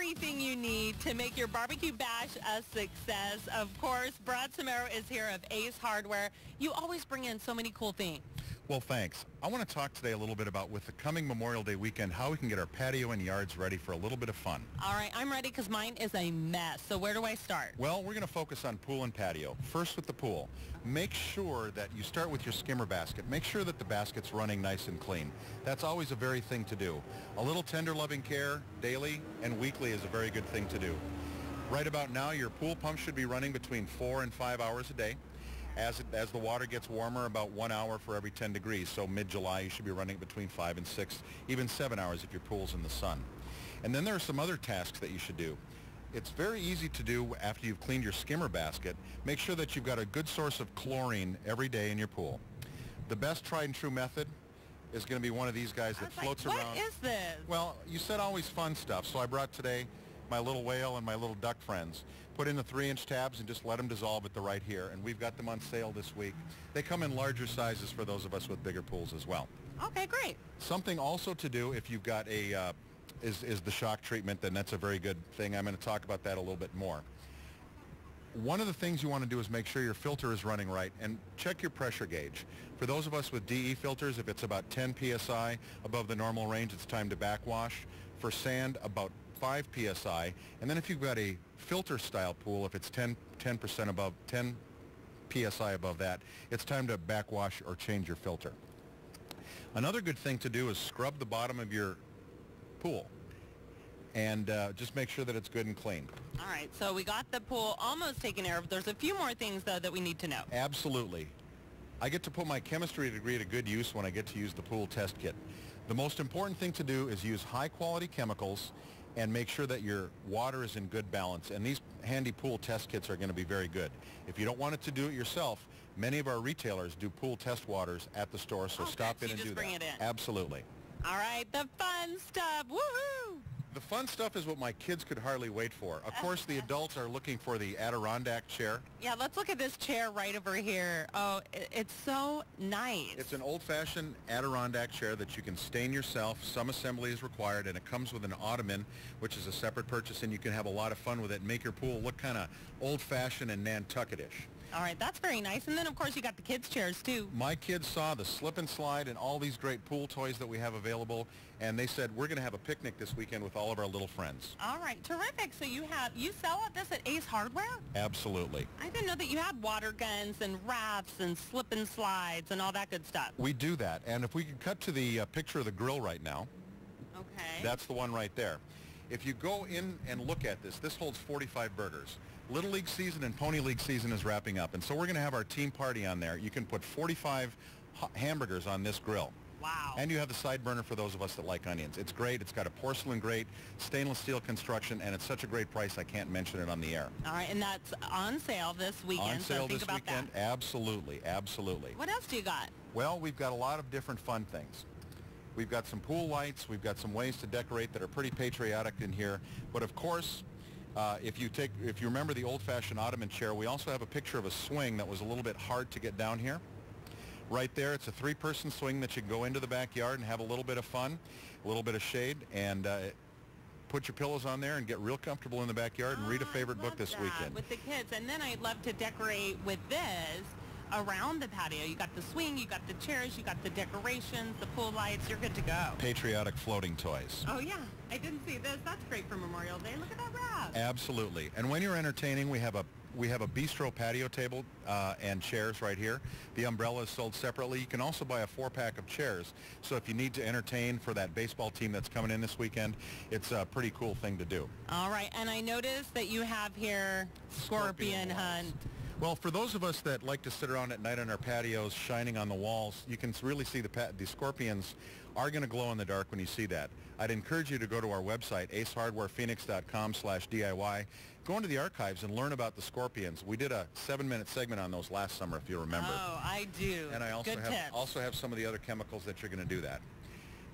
everything you need to make your barbecue bash a success. Of course, Brad Samaro is here of Ace Hardware. You always bring in so many cool things. Well, thanks. I want to talk today a little bit about, with the coming Memorial Day weekend, how we can get our patio and yards ready for a little bit of fun. All right, I'm ready because mine is a mess. So where do I start? Well, we're going to focus on pool and patio. First with the pool. Make sure that you start with your skimmer basket. Make sure that the basket's running nice and clean. That's always a very thing to do. A little tender loving care daily and weekly is a very good thing to do. Right about now, your pool pump should be running between 4 and 5 hours a day. As the water gets warmer, about 1 hour for every 10 degrees. So mid-July, you should be running between 5 and 6, even 7 hours if your pool's in the sun. And then there are some other tasks that you should do. It's very easy to do after you've cleaned your skimmer basket. Make sure that you've got a good source of chlorine every day in your pool. The best tried and true method is going to be one of these guys that floats around. What is this? Well, you said always fun stuff, so I brought today my little whale and my little duck friends. Put in the 3-inch tabs and just let them dissolve at the right here. And we've got them on sale this week. They come in larger sizes for those of us with bigger pools as well. Okay, great. Something also to do if you've got a, is the shock treatment, then that's a very good thing. I'm going to talk about that a little bit more. One of the things you want to do is make sure your filter is running right and check your pressure gauge. For those of us with DE filters, if it's about 10 psi above the normal range, it's time to backwash. For sand, about 5 psi, and then if you've got a filter style pool, if it's 10% above 10 psi above that, it's time to backwash or change your filter. Another good thing to do is scrub the bottom of your pool and just make sure that it's good and clean. All right, so we got the pool almost taken care of. There's a few more things though that we need to know. Absolutely. I get to put my chemistry degree to good use when I get to use the pool test kit. The most important thing to do is use high quality chemicals and make sure that your water is in good balance. And these handy pool test kits are going to be very good. If you don't want it to do it yourself, many of our retailers do pool test waters at the store, so stop in and do that. Bring it in. Absolutely. All right, the fun stuff. Woohoo! The fun stuff is what my kids could hardly wait for. Of course, the adults are looking for the Adirondack chair. Yeah, let's look at this chair right over here. Oh, it's so nice. It's an old-fashioned Adirondack chair that you can stain yourself. Some assembly is required, and it comes with an ottoman, which is a separate purchase, and you can have a lot of fun with it and make your pool look kind of old-fashioned and Nantucket-ish. All right, that's very nice. And then, of course, you got the kids' chairs, too. My kids saw the slip and slide and all these great pool toys that we have available, and they said, we're going to have a picnic this weekend with all of our little friends. All right, terrific. So you sell this at Ace Hardware? Absolutely. I didn't know that you had water guns and rafts and slip and slides and all that good stuff. We do that. And if we could cut to the picture of the grill right now. Okay. That's the one right there. If you go in and look at this holds 45 burgers. Little League season and Pony League season is wrapping up, and so we're going to have our team party on there. You can put 45 hamburgers on this grill. Wow. And you have the side burner for those of us that like onions. It's great. It's got a porcelain grate, stainless steel construction, and it's such a great price I can't mention it on the air. All right, and that's on sale this weekend. On sale so think this about weekend. That. Absolutely, absolutely. What else do you got? Well, we've got a lot of different fun things. We've got some pool lights. We've got some ways to decorate that are pretty patriotic in here. But of course, if you remember the old-fashioned ottoman chair, we also have a picture of a swing that was a little bit hard to get down here. Right there, it's a 3-person swing that you can go into the backyard and have a little bit of fun, a little bit of shade, and put your pillows on there and get real comfortable in the backyard and read a favorite book this weekend. With the kids. And then I'd love to decorate with this around the patio. You got the swing, you got the chairs, you got the decorations, the pool lights. You're good to go. Patriotic floating toys. Oh, yeah. I didn't see this. That's great for Memorial Day. Look at that wrap. Absolutely. And when you're entertaining, we have a bistro patio table and chairs right here. The umbrella is sold separately. You can also buy a 4-pack of chairs. So if you need to entertain for that baseball team that's coming in this weekend, it's a pretty cool thing to do. All right. And I noticed that you have here Scorpion Hunt. Well, for those of us that like to sit around at night on our patios shining on the walls, you can really see the scorpions are going to glow in the dark when you see that. I'd encourage you to go to our website, acehardwarephoenix.com/DIY. Go into the archives and learn about the scorpions. We did a 7-minute segment on those last summer, if you remember. Oh, I do. And I also have some of the other chemicals that you're going to do that.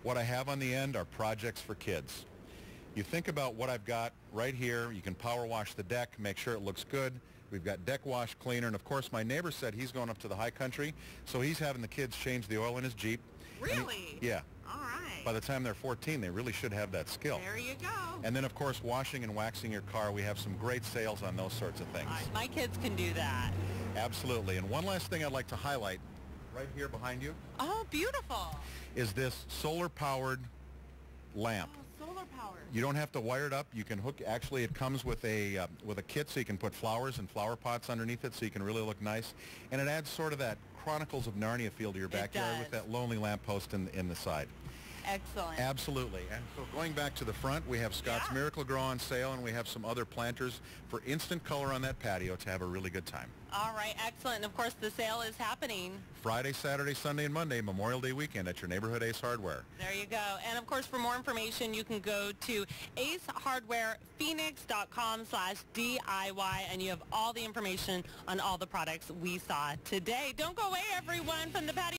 What I have on the end are projects for kids. You think about what I've got right here. You can power wash the deck, make sure it looks good. We've got deck wash cleaner, and of course my neighbor said he's going up to the high country, so he's having the kids change the oil in his Jeep. Really? Yeah. All right. by the time they're 14, they really should have that skill. There you go. And then, of course, washing and waxing your car. We have some great sales on those sorts of things. My kids can do that. Absolutely. And one last thing I'd like to highlight right here behind you Oh, beautiful. is this solar-powered lamp. Oh, solar powered. You don't have to wire it up. You can hook. Actually, it comes with a kit, so you can put flowers and flower pots underneath it, so you can really look nice. And it adds sort of that Chronicles of Narnia feel to your backyard with that lonely lamppost in the side. Excellent. Absolutely. And so going back to the front, we have Scott's Miracle Grow on sale, and we have some other planters for instant color on that patio to have a really good time. All right, excellent. And of course, the sale is happening Friday, Saturday, Sunday, and Monday, Memorial Day weekend at your neighborhood Ace Hardware. There you go. And of course, for more information, you can go to acehardwarephoenix.com/DIY, and you have all the information on all the products we saw today. Don't go away, everyone, from the Patio.